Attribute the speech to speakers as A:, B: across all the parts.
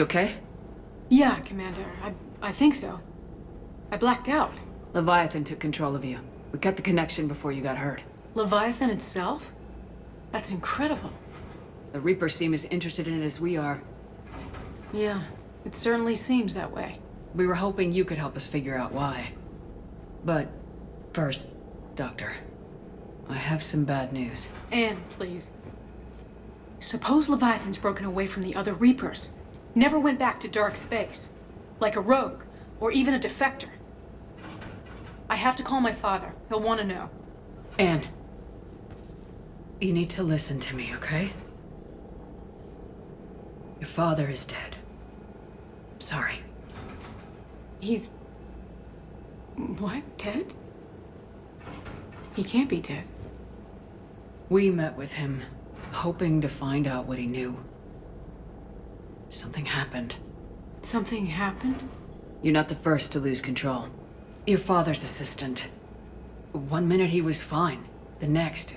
A: You okay?
B: Yeah, Commander. I think so. I blacked out.
A: Leviathan took control of you. We cut the connection before you got hurt.
B: Leviathan itself? That's incredible.
A: The Reapers seem as interested in it as we are.
B: Yeah, it certainly seems that way.
A: We were hoping you could help us figure out why. But first, Doctor, I have some bad news.
B: Ann, please. Suppose Leviathan's broken away from the other Reapers. Never went back to dark space. Like a rogue, or even a defector. I have to call my father. He'll want to know.
A: Ann, you need to listen to me, okay? Your father is dead. Sorry.
B: He's... what? Dead? He can't be dead.
A: We met with him, hoping to find out what he knew. Something happened.
B: Something happened?
A: You're not the first to lose control. Your father's assistant. One minute he was fine. The next...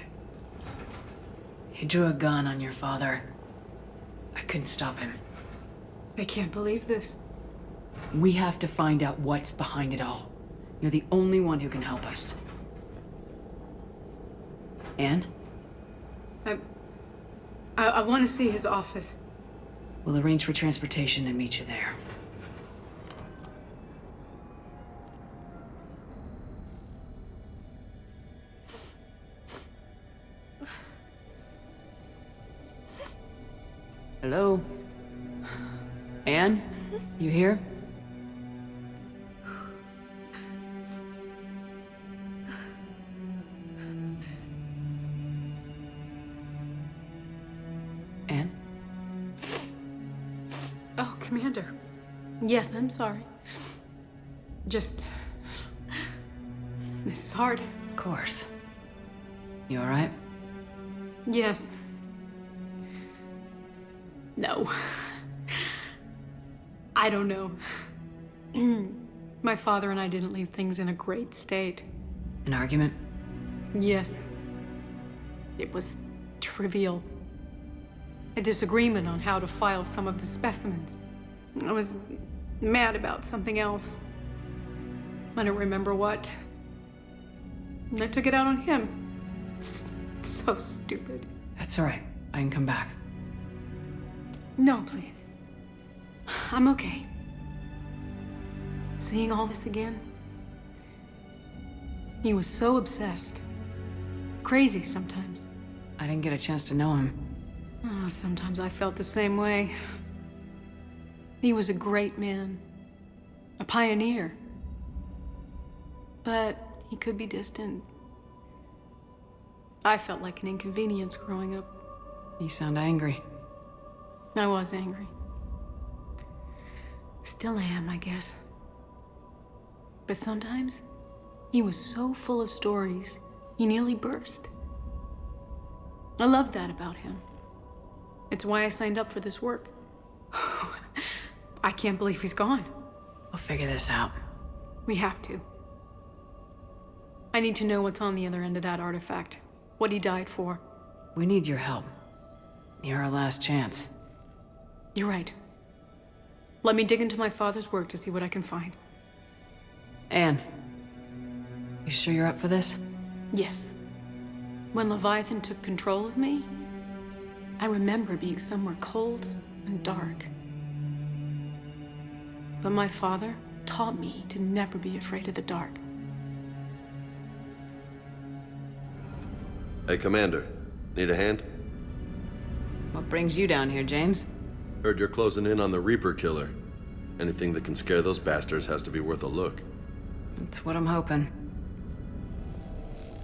A: he drew a gun on your father. I couldn't stop him.
B: I can't believe this.
A: We have to find out what's behind it all. You're the only one who can help us. Ann?
B: I want to see his office.
A: We'll arrange for transportation and meet you there. Hello? Ann? You here? Ann?
B: Oh, Commander. Yes, I'm sorry. Just... this is hard.
A: Of course. You alright?
B: Yes. No. I don't know. My father and I didn't leave things in a great state.
A: An argument?
B: Yes. It was trivial. A disagreement on how to file some of the specimens. I was mad about something else. I don't remember what. And I took it out on him. So stupid.
A: That's alright. I can come back.
B: No, please. I'm okay. Seeing all this again? He was so obsessed. Crazy sometimes.
A: I didn't get a chance to know him.
B: Oh, sometimes I felt the same way. He was a great man. A pioneer. But he could be distant. I felt like an inconvenience growing up.
A: You sound angry.
B: I was angry. Still am, I guess. But sometimes, he was so full of stories, he nearly burst. I loved that about him. It's why I signed up for this work. I can't believe he's gone.
A: We'll figure this out.
B: We have to. I need to know what's on the other end of that artifact. What he died for.
A: We need your help. You're our last chance.
B: You're right. Let me dig into my father's work to see what I can find.
A: Ann, you sure you're up for this?
B: Yes. When Leviathan took control of me, I remember being somewhere cold and dark. But my father taught me to never be afraid of the dark.
C: Hey, Commander. Need a hand?
A: What brings you down here, James?
C: Heard you're closing in on the Reaper killer. Anything that can scare those bastards has to be worth a look.
A: That's what I'm hoping.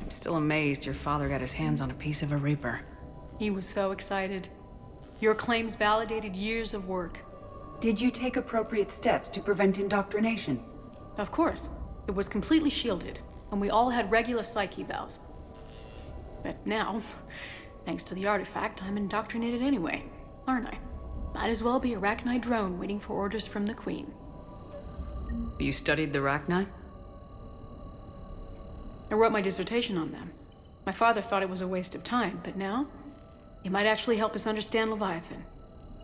A: I'm still amazed your father got his hands on a piece of a Reaper.
B: He was so excited. Your claims validated years of work.
D: Did you take appropriate steps to prevent indoctrination?
B: Of course. It was completely shielded, and we all had regular psych evals. But now, thanks to the artifact, I'm indoctrinated anyway, aren't I? Might as well be a Rachni drone waiting for orders from the Queen.
A: You studied the Rachni?
B: I wrote my dissertation on them. My father thought it was a waste of time, but now, it might actually help us understand Leviathan.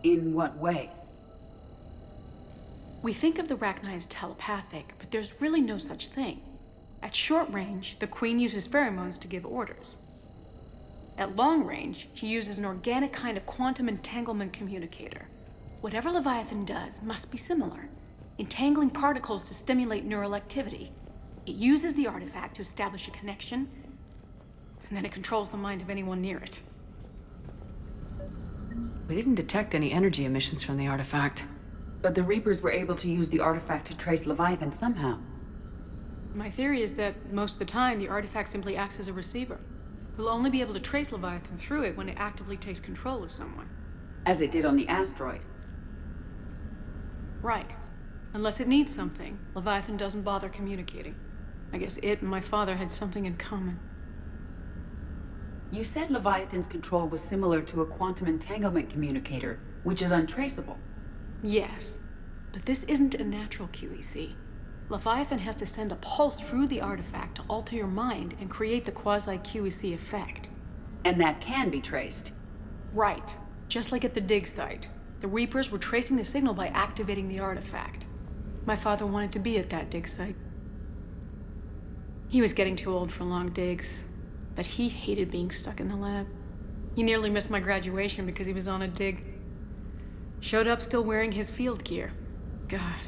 D: In what way?
B: We think of the Rachni as telepathic, but there's really no such thing. At short range, the Queen uses pheromones to give orders. At long range, she uses an organic kind of quantum entanglement communicator. Whatever Leviathan does must be similar, entangling particles to stimulate neural activity. It uses the artifact to establish a connection, and then it controls the mind of anyone near it.
A: We didn't detect any energy emissions from the artifact.
D: But the Reapers were able to use the artifact to trace Leviathan somehow.
B: My theory is that most of the time, the artifact simply acts as a receiver. We'll only be able to trace Leviathan through it when it actively takes control of someone.
D: As it did on the asteroid.
B: Right. Unless it needs something, Leviathan doesn't bother communicating. I guess it and my father had something in common.
D: You said Leviathan's control was similar to a quantum entanglement communicator, which is untraceable.
B: Yes, but this isn't a natural QEC. Leviathan has to send a pulse through the artifact to alter your mind and create the quasi-QEC effect.
D: And that can be traced.
B: Right. Just like at the dig site. The Reapers were tracing the signal by activating the artifact. My father wanted to be at that dig site. He was getting too old for long digs, but he hated being stuck in the lab. He nearly missed my graduation because he was on a dig. Showed up still wearing his field gear. God,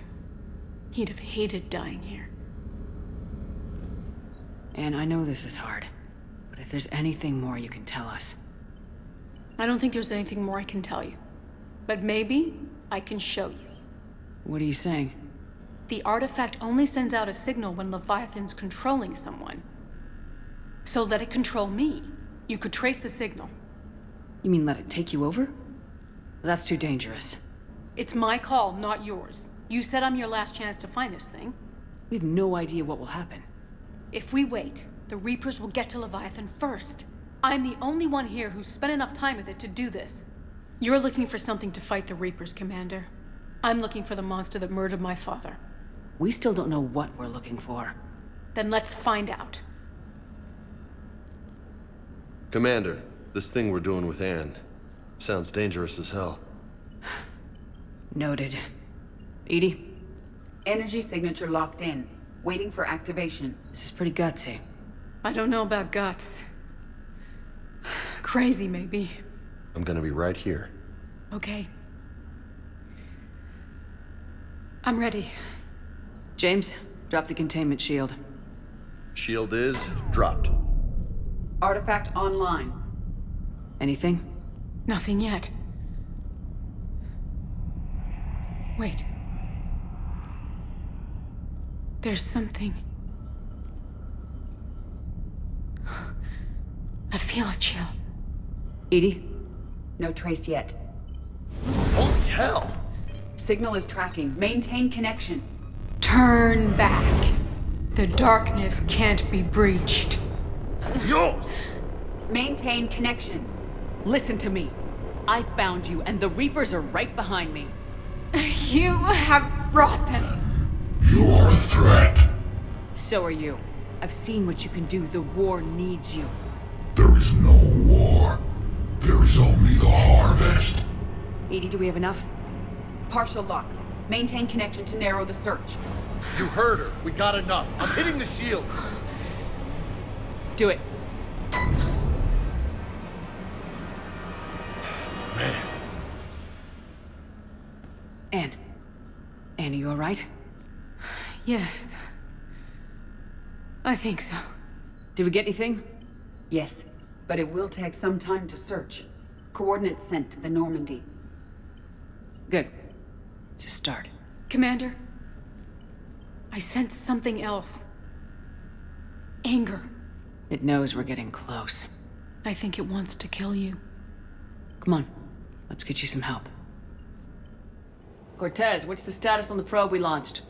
B: he'd have hated dying here.
A: And I know this is hard, but if there's anything more you can tell us.
B: I don't think there's anything more I can tell you. But maybe I can show you.
A: What are you saying?
B: The artifact only sends out a signal when Leviathan's controlling someone. So let it control me. You could trace the signal.
A: You mean let it take you over? That's too dangerous.
B: It's my call, not yours. You said I'm your last chance to find this thing.
A: We have no idea what will happen.
B: If we wait, the Reapers will get to Leviathan first. I'm the only one here who's spent enough time with it to do this. You're looking for something to fight the Reapers, Commander. I'm looking for the monster that murdered my father.
A: We still don't know what we're looking for.
B: Then let's find out.
C: Commander, this thing we're doing with Ann sounds dangerous as hell.
A: Noted. Edie?
D: Energy signature locked in, waiting for activation.
A: This is pretty gutsy.
B: I don't know about guts. Crazy, maybe.
C: I'm gonna be right here.
B: Okay. I'm ready.
A: James, drop the containment shield.
C: Shield is dropped.
D: Artifact online.
A: Anything?
B: Nothing yet. Wait. There's something. I feel a chill.
A: Edie?
D: No trace yet.
C: Holy hell!
D: Signal is tracking. Maintain connection.
B: Turn back. The darkness can't be breached.
C: Yo!
D: Maintain connection.
A: Listen to me. I found you, and the Reapers are right behind me.
B: You have brought them.
E: You are a threat.
A: So are you. I've seen what you can do. The war needs you.
E: There is no war. There is only the harvest.
A: Edie, do we have enough?
D: Partial lock. Maintain connection to narrow the search.
F: You heard her. We got enough. I'm hitting the shield.
A: Do it.
F: Man.
A: Ann. Ann, are you alright?
B: Yes. I think so.
A: Did we get anything?
D: Yes, but it will take some time to search. Coordinates sent to the Normandy.
A: Good. It's a start.
B: Commander, I sense something else. Anger.
A: It knows we're getting close.
B: I think it wants to kill you.
A: Come on. Let's get you some help. Cortez, what's the status on the probe we launched?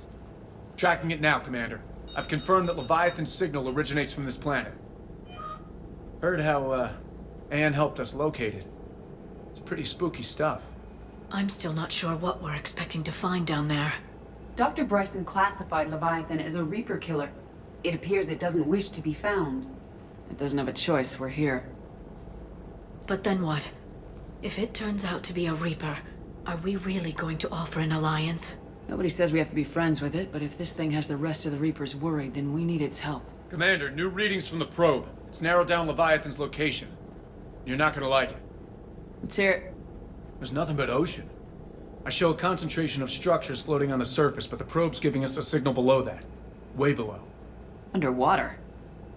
G: Tracking it now, Commander. I've confirmed that Leviathan's signal originates from this planet. Heard how, Ann helped us locate it. It's pretty spooky stuff.
H: I'm still not sure what we're expecting to find down there.
D: Dr. Bryson classified Leviathan as a Reaper killer. It appears it doesn't wish to be found.
A: It doesn't have a choice. We're here.
H: But then what? If it turns out to be a Reaper, are we really going to offer an alliance?
A: Nobody says we have to be friends with it, but if this thing has the rest of the Reapers worried, then we need its help.
G: Commander, new readings from the probe. It's narrowed down Leviathan's location. You're not gonna like it.
A: Let's hear it.
G: There's nothing but ocean. I show a concentration of structures floating on the surface, but the probe's giving us a signal below that. Way below.
A: Underwater.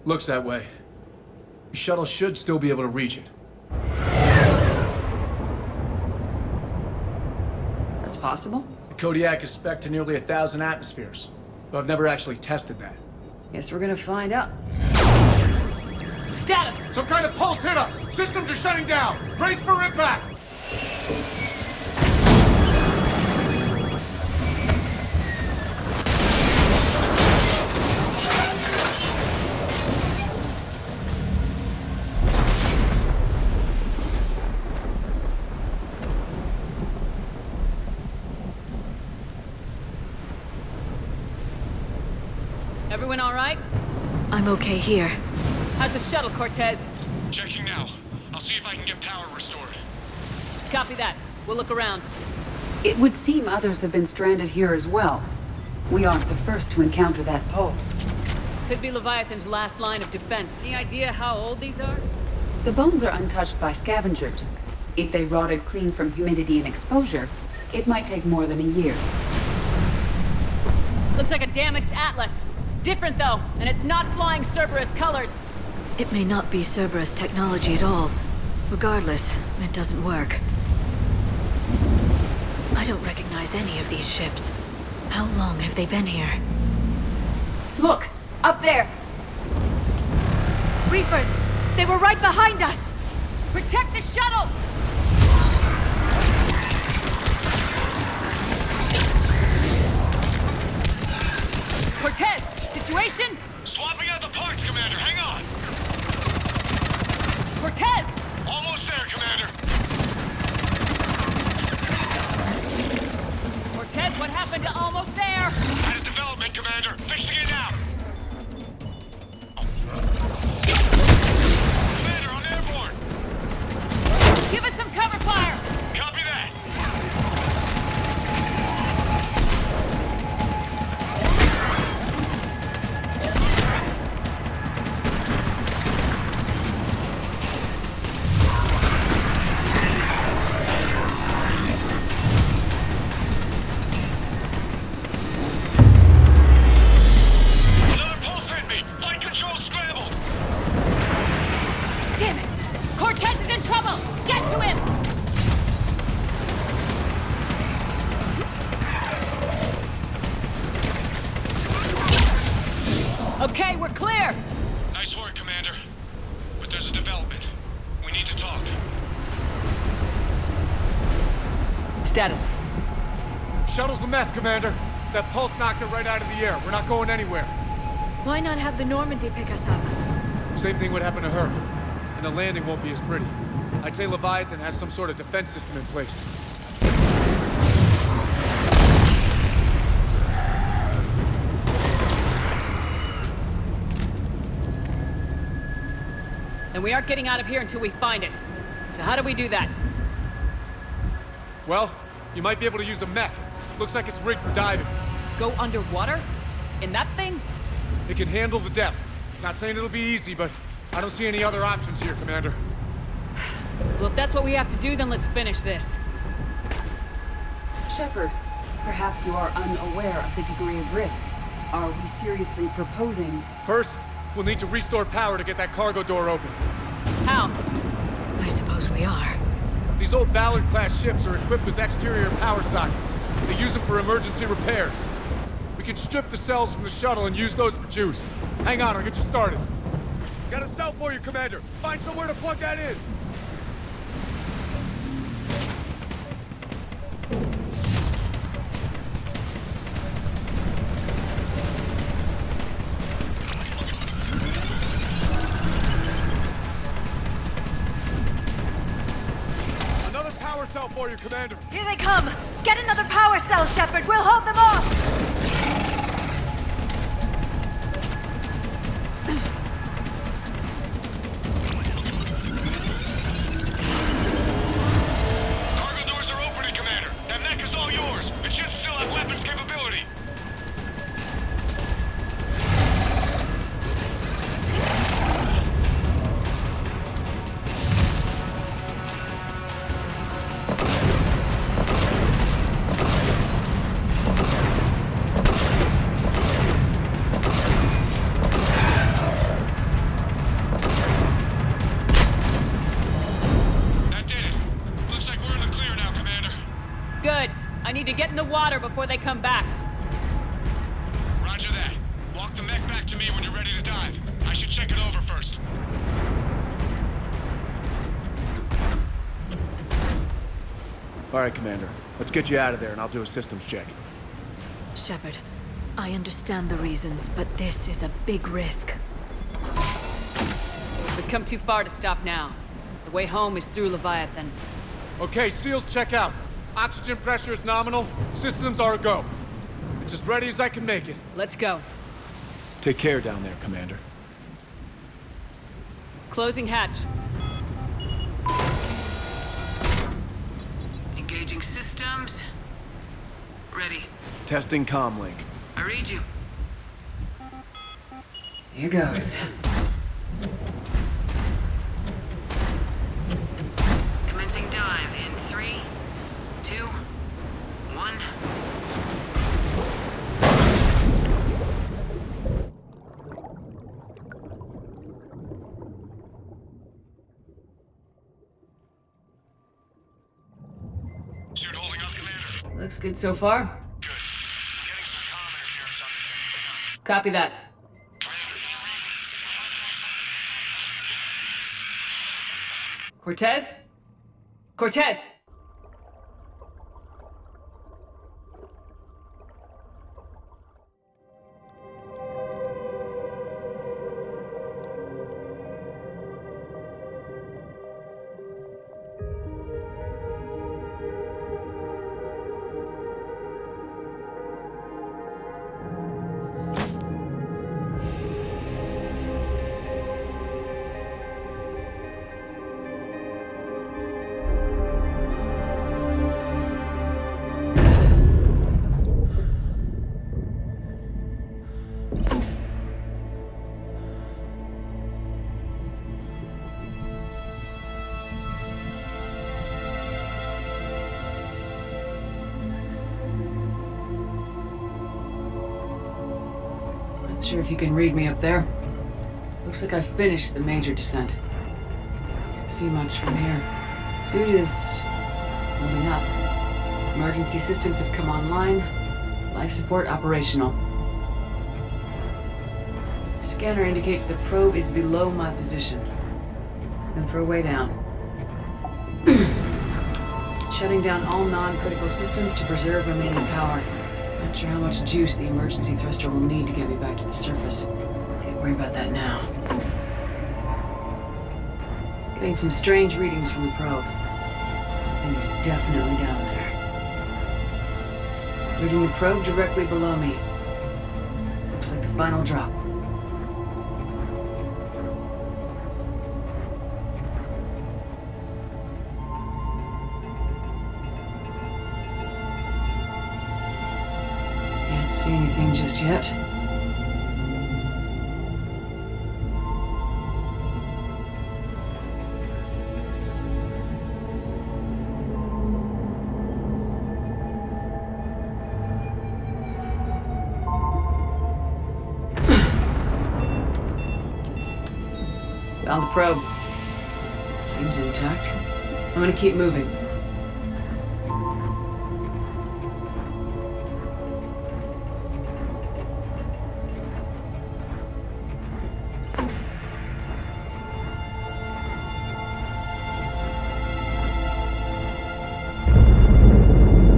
G: Looks that way. The shuttle should still be able to reach it.
A: That's possible?
G: The Kodiak is spec'd to nearly 1,000 atmospheres, but I've never actually tested that.
A: Guess we're gonna find out. Status!
F: Some kind of pulse hit us! Systems are shutting down! Brace for impact!
A: Everyone all right?
H: I'm okay here.
A: How's the shuttle, Cortez?
I: Checking now. I'll see if I can get power restored.
A: Copy that. We'll look around.
D: It would seem others have been stranded here as well. We aren't the first to encounter that pulse.
A: Could be Leviathan's last line of defense. Any idea how old these are?
D: The bones are untouched by scavengers. If they rotted clean from humidity and exposure, it might take more than a year.
A: Looks like a damaged Atlas. Different though, and it's not flying Cerberus colors.
H: It may not be Cerberus technology at all. Regardless, it doesn't work. I don't recognize any of these ships. How long have they been here?
D: Look! Up there!
H: Reapers! They were right behind us!
A: Protect the shuttle! Cortez! Situation?
I: Swapping out the parts, Commander. Hang on.
A: Cortez!
I: Almost there, Commander.
A: Cortez, what happened to almost there?
I: Had a development, Commander. Fixing it now. Commander, I'm airborne.
A: Give us some cover fire!
I: Copy that. Another pulse hit me. Flight control scrambled.
A: Damn it! Cortez is in trouble! Get to him! Okay, we're clear!
I: Nice work, Commander. But there's a development. We need to talk.
A: Status.
F: Shuttle's a mess, Commander. That pulse knocked it right out of the air. We're not going anywhere.
H: Why not have the Normandy pick us up?
G: Same thing would happen to her. And the landing won't be as pretty. I'd say Leviathan has some sort of defense system in place.
A: And we aren't getting out of here until we find it. So how do we do that?
G: Well, you might be able to use a mech. Looks like it's rigged for diving.
A: Go underwater? In that thing?
G: It can handle the depth. Not saying it'll be easy, but I don't see any other options here, Commander.
A: Well, if that's what we have to do, then let's finish this.
D: Shepard, perhaps you are unaware of the degree of risk. Are we seriously proposing?
G: First, we'll need to restore power to get that cargo door open.
A: How?
H: I suppose we are.
G: These old Ballard-class ships are equipped with exterior power sockets. They use them for emergency repairs. We can strip the cells from the shuttle and use those for juice. Hang on, I'll get you started. Got a cell for you, Commander. Find somewhere to plug that in. Another power cell for you, Commander.
H: Here they come! Get another power cell, Shepard! We'll hold them off!
I: Cargo doors are opening, Commander. That mech is all yours. It should still have weapons capability.
A: need to get in the water before they come back.
I: Roger that. Walk the mech back to me when you're ready to dive. I should check it over first.
G: All right, Commander. Let's get you out of there and I'll do a systems check.
H: Shepard, I understand the reasons, but this is a big risk.
A: We've come too far to stop now. The way home is through Leviathan.
F: Okay, SEALs, check out. Oxygen pressure is nominal. Systems are a go. It's as ready as I can make it.
A: Let's go.
G: Take care down there, Commander.
A: Closing hatch. Engaging systems. Ready.
G: Testing comm link.
A: I read you. Here goes. Commencing dive in 3, 2, 1.
I: Suit holding up, Commander.
A: Looks good so far.
I: Good. Getting some comm interference on this thing.
A: Copy that. Cortez? Cortez! Not sure if you can read me up there. Looks like I've finished the major descent. Can't see much from here. Suit is holding up. Emergency systems have come online. Life support operational. Scanner indicates the probe is below my position. Looking for a way down. Shutting down all non-critical systems to preserve remaining power. Not sure how much juice the emergency thruster will need to get me back to the surface. Can't worry about that now. Getting some strange readings from the probe. Something is definitely down there. Reading the probe directly below me. Looks like the final drop. Can't see anything just yet. Found the probe. Seems intact. I'm gonna keep moving.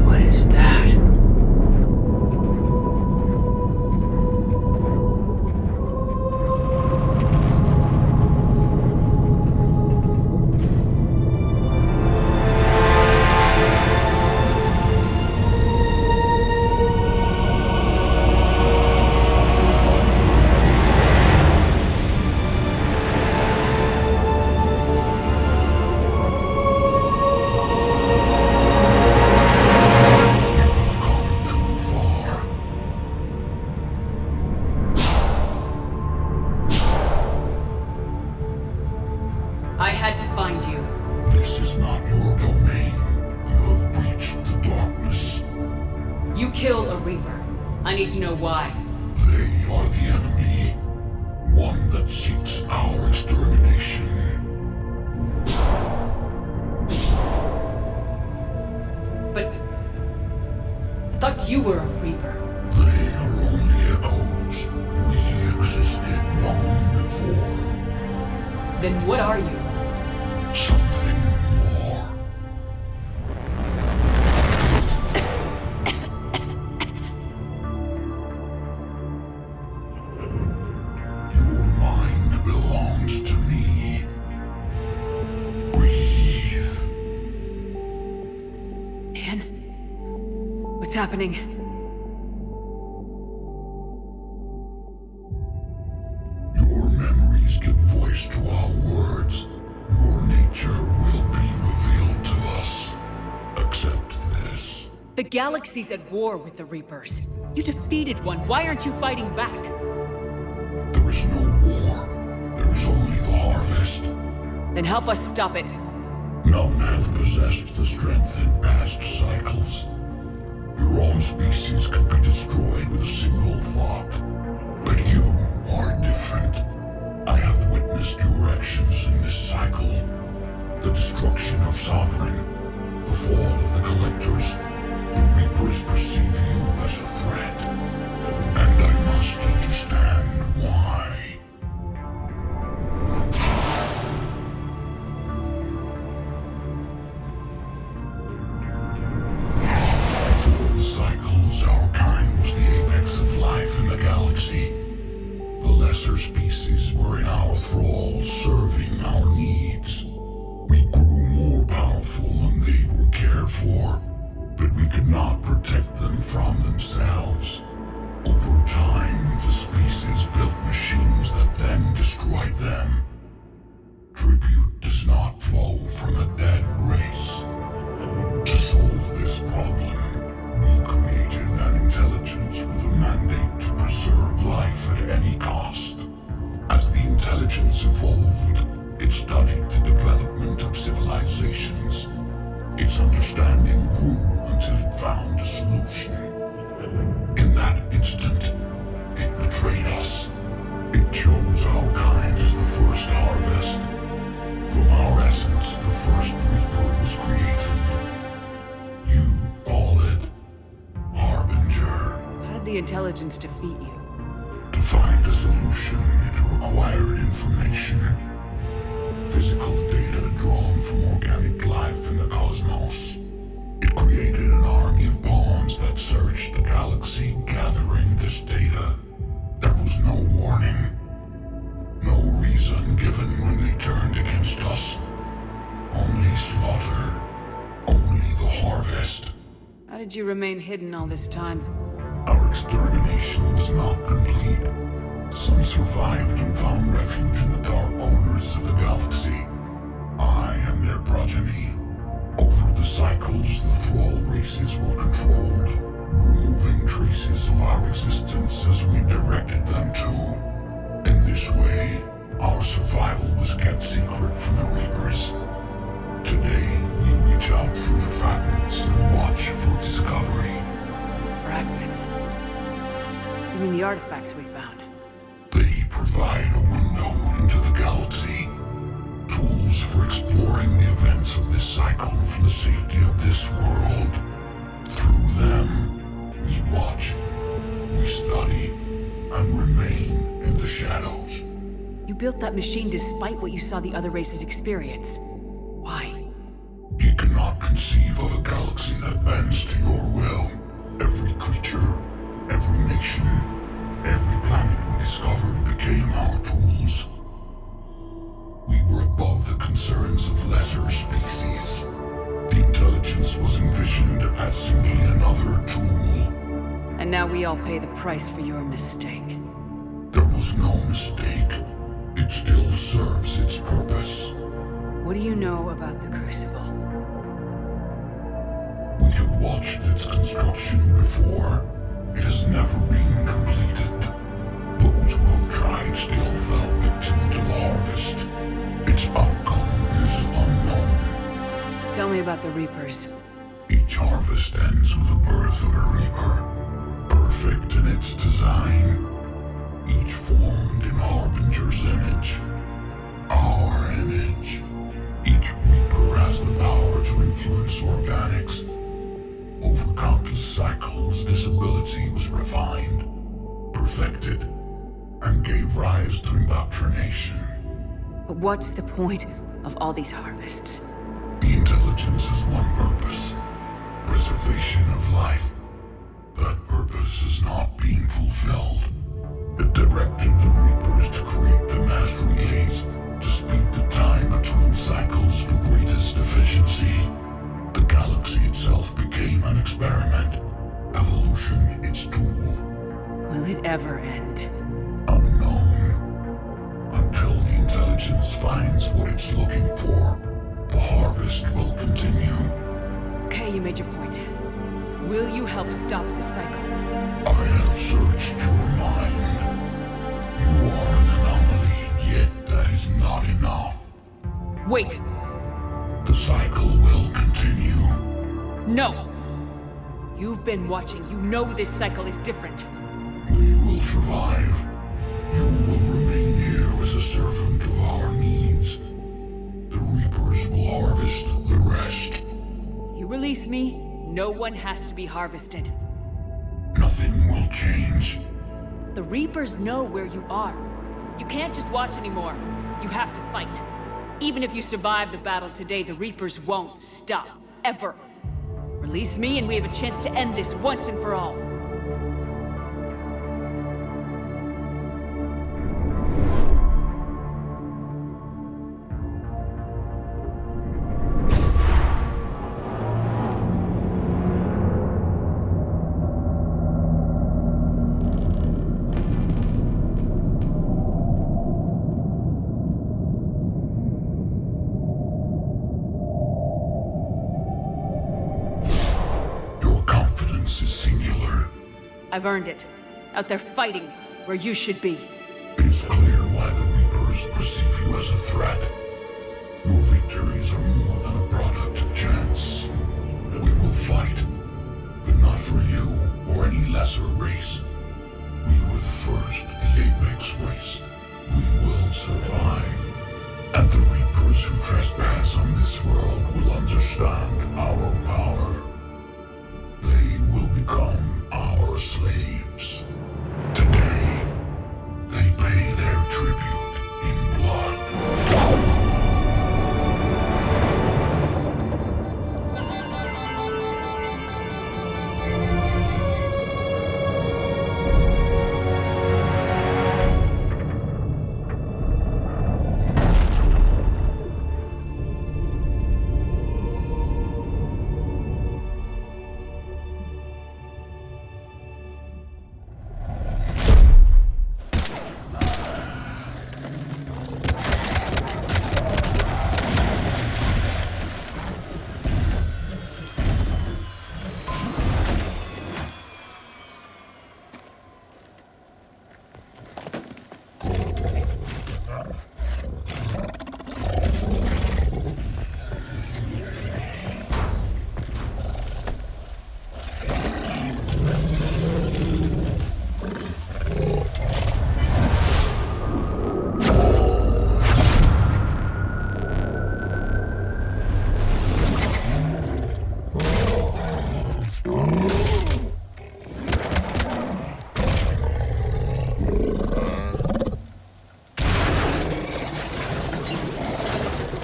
A: What is that?
E: You've come too far.
A: I had to find you.
E: This is not your domain. You have breached the darkness.
A: You killed a Reaper. I need to know why.
E: They are the enemy. One that seeks our extermination.
A: But I thought you were a Reaper.
E: They are only echoes. We existed long before.
A: Then what are you?
E: Something more. Your mind belongs to me. Breathe.
A: Ann? What's happening?
E: Your memories give voice to our words. Your nature will be revealed to us. Accept this.
A: The galaxy's at war with the Reapers. You defeated one. Why aren't you fighting back?
E: There is no war. There is only the harvest.
A: Then help us stop it.
E: None have possessed the strength in past cycles. Your own species could be destroyed with a single thought. But you are different. I have witnessed your actions in this cycle. The destruction of Sovereign, the fall of the Collectors. The Reapers perceive you as a threat. And I must understand why. Before the cycles, our kind was the apex of life in the galaxy. The lesser species were in our thrall, serving our needs. We grew more powerful and they were cared for, but we could not protect them from themselves. Over time, the species built machines that then destroyed them. Tribute does not flow from a dead race. To solve this problem, we created an intelligence with a mandate to preserve life at any cost. As the intelligence evolved, it studied the development of civilizations. Its understanding grew until it found a solution. In that instant, it betrayed us. It chose our kind as the first harvest. From our essence, the first Reaper was created. You call it Harbinger.
A: How did the intelligence defeat you?
E: To find a solution, it required information. Physical data drawn from organic life in the cosmos. It created an army of pawns that searched the galaxy, gathering this data. There was no warning. No reason given when they turned against us. Only slaughter. Only the harvest.
A: How did you remain hidden all this time?
E: Our extermination was not complete. Some survived and found refuge in the dark corners of the galaxy. I am their progeny. Over the cycles, the thrall races were controlled, removing traces of our existence as we directed them to. In this way, our survival was kept secret from the Reapers. Today, we reach out through the fragments and watch for discovery.
A: Fragments? You mean the artifacts we found?
E: They provide a window into the galaxy. Tools for exploring the events of this cycle for the safety of this world. Through them, we watch, we study, and remain in the shadows.
A: You built that machine despite what you saw the other races experience. Why?
E: You cannot conceive of a galaxy that bends to your will. Every creature, every nation, every planet we discovered became our tools. We were above the concerns of lesser species. The intelligence was envisioned as simply another tool.
A: And now we all pay the price for your mistake.
E: There was no mistake. It still serves its purpose.
A: What do you know about the Crucible?
E: We have watched its construction before. It has never been completed. Those who have tried still fell victim to the harvest. Its outcome is unknown.
A: Tell me about the Reapers.
E: Each harvest ends with the birth of a Reaper. Perfect in its design. Each formed in Harbinger's image. Our image. Each Reaper has the power to influence organics. Over countless cycles, this ability was refined, perfected, and gave rise to indoctrination.
A: But what's the point of all these harvests?
E: The intelligence has one purpose: preservation of life. That purpose is not being fulfilled. It directed the Reapers to create the mass relays to speed the time between cycles for greatest efficiency. The galaxy itself became an experiment. Evolution its tool.
A: Will it ever end?
E: Unknown. Until the intelligence finds what it's looking for, the harvest will continue.
A: Okay, you made your point. Will you help stop the cycle?
E: I have searched your mind. You are an anomaly, yet that is not enough.
A: Wait!
E: The cycle will continue.
A: No! You've been watching. You know this cycle is different.
E: We will survive. You will remain here as a servant of our needs. The Reapers will harvest the rest.
A: You release me, no one has to be harvested.
E: Nothing will change.
A: The Reapers know where you are. You can't just watch anymore. You have to fight. Even if you survive the battle today, the Reapers won't stop. Ever. Release me and we have a chance to end this once and for all. I've earned it. Out there fighting, where you should be.
E: It is clear why the Reapers perceive you as a threat. Your victories are more than a product of chance. We will fight, but not for you or any lesser race. We were the first, the Apex race. We will survive. And the Reapers who trespass on this world will understand our power. They will become our slaves. Today, they pay their tribute in blood.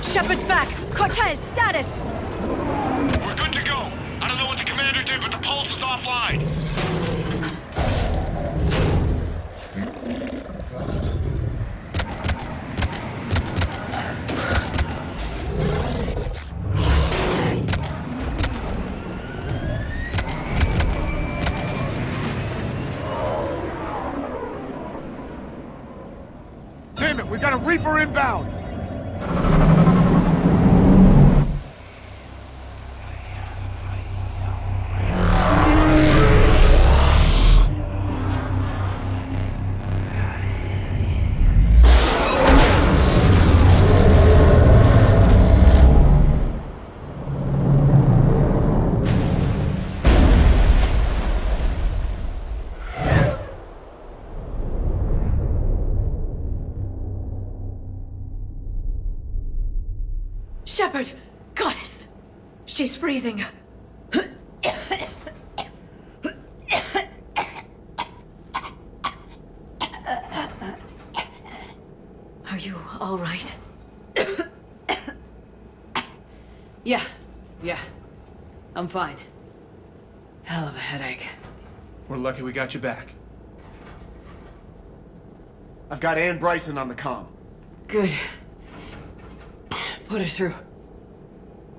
H: Shepard's back! Cortez, status!
I: We're good to go. I don't know what the commander did, but the pulse is offline.
F: Damn it, we got a Reaper inbound!
H: Shepard! Goddess! She's freezing. you all right?
A: Yeah. I'm fine. Hell of a headache.
F: We're lucky we got you back. I've got Ann Bryson on the comm.
A: Good. Put her through.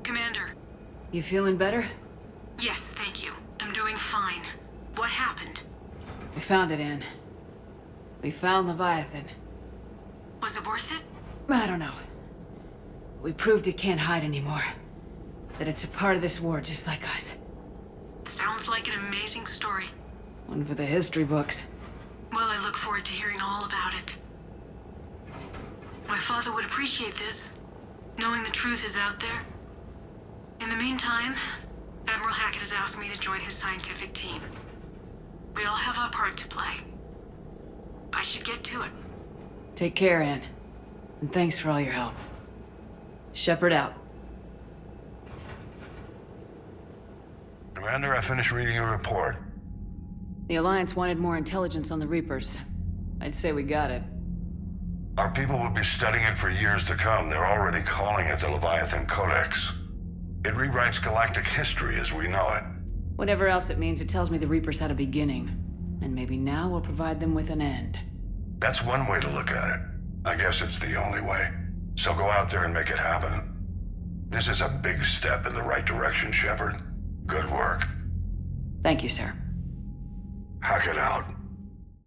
J: Commander.
A: You feeling better?
J: Yes, thank you. I'm doing fine. What happened?
A: We found it, Ann. We found Leviathan.
J: Was it worth it?
A: I don't know. We proved it can't hide anymore. That it's a part of this war just like us.
J: Sounds like an amazing story.
A: One for the history books.
J: Well, I look forward to hearing all about it. My father would appreciate this, knowing the truth is out there. In the meantime, Admiral Hackett has asked me to join his scientific team. We all have our part to play. I should get to it.
A: Take care, Ann. And thanks for all your help. Shepard out.
E: Commander, I finished reading your report.
A: The Alliance wanted more intelligence on the Reapers. I'd say we got it.
E: Our people will be studying it for years to come. They're already calling it the Leviathan Codex. It rewrites galactic history as we know it.
A: Whatever else it means, it tells me the Reapers had a beginning. And maybe now we'll provide them with an end.
E: That's one way to look at it. I guess it's the only way. So go out there and make it happen. This is a big step in the right direction, Shepard. Good work.
A: Thank you, sir.
E: Hackett out.